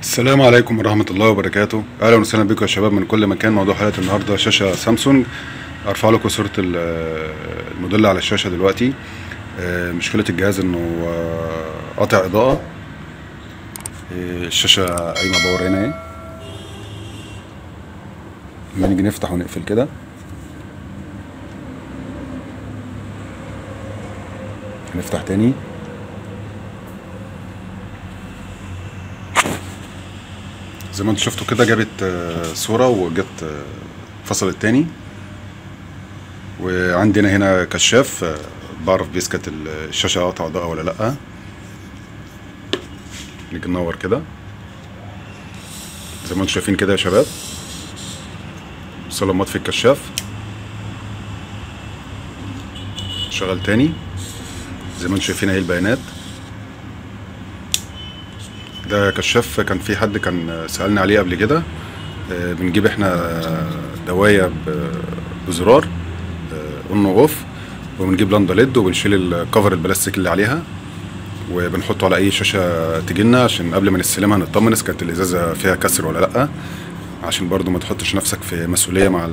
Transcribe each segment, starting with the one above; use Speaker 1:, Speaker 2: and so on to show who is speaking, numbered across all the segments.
Speaker 1: السلام عليكم ورحمة الله وبركاته. أهلا وسهلا بكم يا شباب من كل مكان. موضوع حلقة النهاردة شاشة سامسونج. أرفع لكم صورة الموديل على الشاشة دلوقتي. مشكلة الجهاز إنه قاطع إضاءة. الشاشة قايمة باور هنا اهي. لما نيجي نفتح ونقفل كده هنفتح تاني. زي ما انتوا شفتوا كده جابت صورة وجت فصلت تاني. وعندنا هنا كشاف بعرف بيسكت الشاشة قاطع إضاءة ولا لأ. نيجي ننور كده زي ما انتوا شايفين كده يا شباب. لما اطفي الكشاف شغل تاني زي ما انتوا شايفين اهي البيانات. ده كشاف كان في حد كان سألني عليه قبل كده. بنجيب احنا دواية بزرار اون اوف، وبنجيب لندا ليد وبنشيل الكفر البلاستيك اللي عليها وبنحطه على اي شاشة تجينا عشان قبل ما نستلمها نطمن اذا كانت الازازة فيها كسر ولا لا، عشان برضو ما تحطش نفسك في مسؤولية مع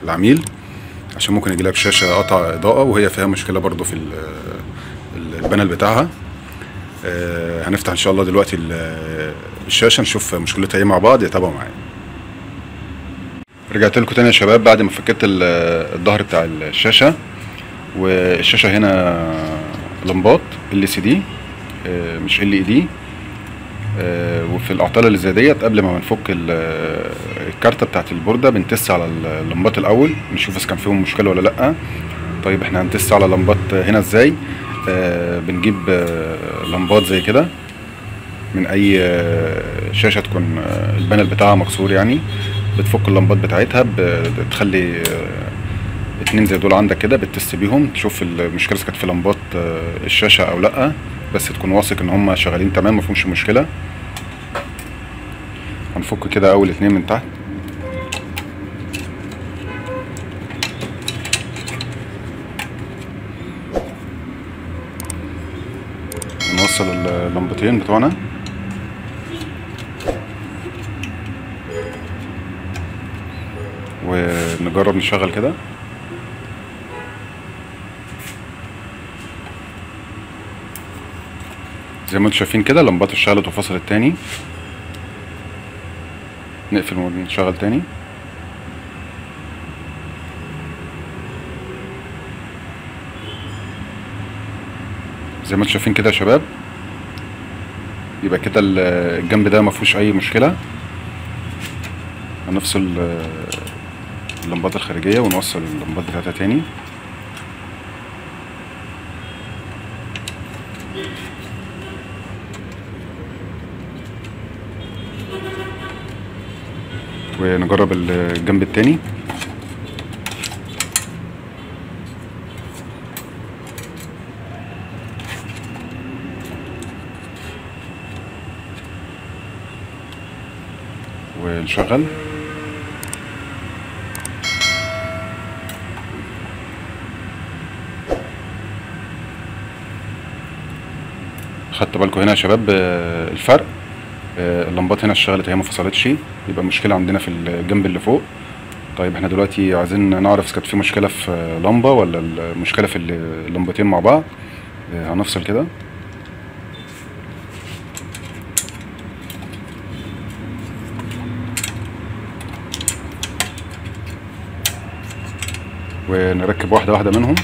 Speaker 1: العميل، عشان ممكن يجيلك شاشة قطع اضاءة وهي فيها مشكلة برضو في البانل بتاعها. هنفتح ان شاء الله دلوقتي الشاشة نشوف مشكلتها ايه مع بعض. يتابعوا معايا. رجعت لكم تاني يا شباب بعد ما فكيت الظهر بتاع الشاشة. والشاشة هنا لمبات LCD مش LED. وفي الاعطال اللي زي ديت قبل ما بنفك الكارتة بتاعت البوردة بنتست على اللمبات الاول نشوف اذا كان فيهم مشكلة ولا لا. طيب احنا هنتست على اللمبات هنا ازاي؟ بنجيب لمبات زي كده من اي شاشة تكون البانل بتاعها مكسور، يعني بتفك اللمبات بتاعتها، بتخلي اتنين زي دول عندك كده بتست بيهم تشوف المشكلة اذا كانت في لمبات الشاشة او لا، بس تكون واثق ان هم شغالين تمام مفيهمش مشكلة. هنفك كده اول اتنين من تحت. نوصل اللمبتين بتوعنا ونجرب نشغل كده. زي ما انتم شايفين كده اللمبات اشتغلت وفصلت تاني. نقفل ونشغل تاني. زي ما انتم شايفين كده يا شباب، يبقى كده الجنب ده مفيهوش اي مشكله. هنفصل اللمبات الخارجيه ونوصل اللمبات بتاعتها تاني. ونجرب الجنب التاني. ونشغل. خدت بالكم هنا يا شباب الفرق؟ اللمبات هنا اشتغلت هي ما فصلتش، يبقى المشكله عندنا في الجنب اللي فوق. طيب احنا دلوقتي عايزين نعرف اذا كانت في مشكله في لمبه ولا المشكله في اللمبتين مع بعض. هنفصل كده. ونركب واحده واحده منهم.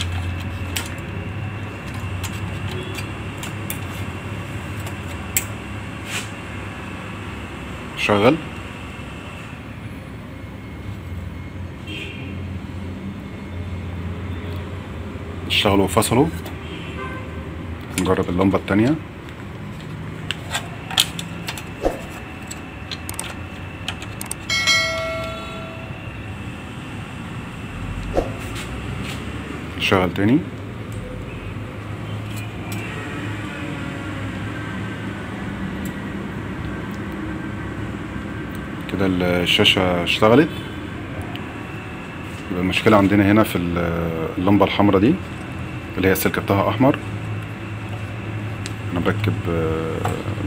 Speaker 1: شغل. اشتغلوا وفصلوا. نجرب اللمبة التانية. شغل تاني. كده الشاشة اشتغلت. يبقى المشكلة عندنا هنا في اللمبة الحمراء دي اللي هي السلك بتاعها احمر. انا بركب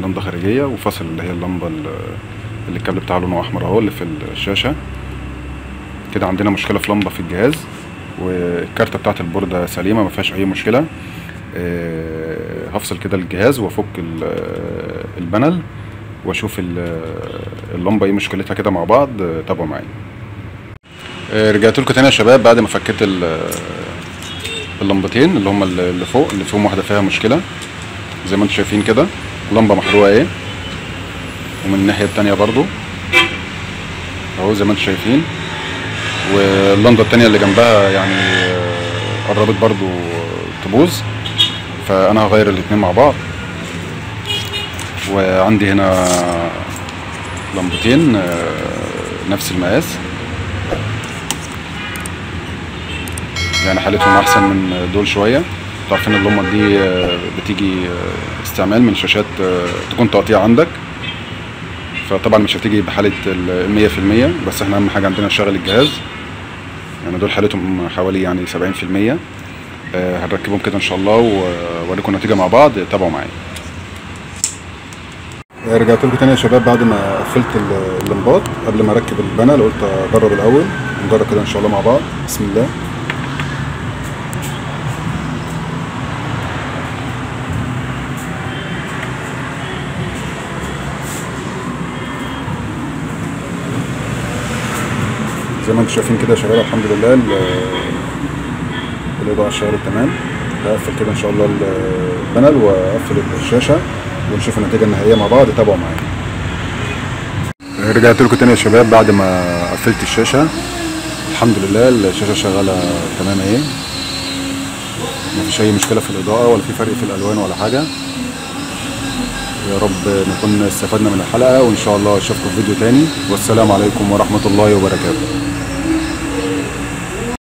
Speaker 1: لمبه خارجيه وفاصل اللي هي اللمبه اللي الكابل بتاعها لونه احمر اهو اللي في الشاشه. كده عندنا مشكله في لمبه في الجهاز، والكارته بتاعت البورده سليمه ما فيهاش اي مشكله. هفصل كده الجهاز وافك البانل واشوف اللمبه ايه مشكلتها كده مع بعض. تابعوا معايا. رجعت لكم تاني يا شباب بعد ما فكيت اللمبتين اللي هما اللي فوق، اللي فيهم واحده فيها مشكله زي ما انتم شايفين كده، لمبه محروقه ايه، ومن الناحيه التانيه برضو اهو زي ما انتم شايفين، واللمبه التانيه اللي جنبها يعني قربت برضو تبوظ، فانا هغير الاتنين مع بعض. وعندي هنا لمبتين نفس المقاس، يعني حالتهم احسن من دول شويه. انتوا عارفين اللمبه دي بتيجي استعمال من شاشات تكون تقطيع عندك، فطبعا مش هتيجي بحاله 100%، بس احنا اهم حاجه عندنا نشغل الجهاز. يعني دول حالتهم حوالي يعني 70%. هنركبهم كده ان شاء الله واوريكم النتيجه مع بعض. تابعوا معايا. رجعت لكم تاني يا شباب بعد ما قفلت اللمبات. قبل ما اركب البانل قلت اجرب الاول، نجرب كده ان شاء الله مع بعض. بسم الله. زي ما انتم شايفين كده يا شباب الحمد لله الاضاءه شغاله تمام. هقفل كده ان شاء الله البانل واقفل الشاشه ونشوف النتيجه النهائيه مع بعض. تابعوا معايا. رجعت لكم تاني يا شباب بعد ما قفلت الشاشه. الحمد لله الشاشه شغاله تمام اهي، مفيش اي مشكله في الاضاءه ولا في فرق في الالوان ولا حاجه. يا رب نكون استفدنا من الحلقه، وان شاء الله اشوفكم في فيديو تاني، والسلام عليكم ورحمه الله وبركاته.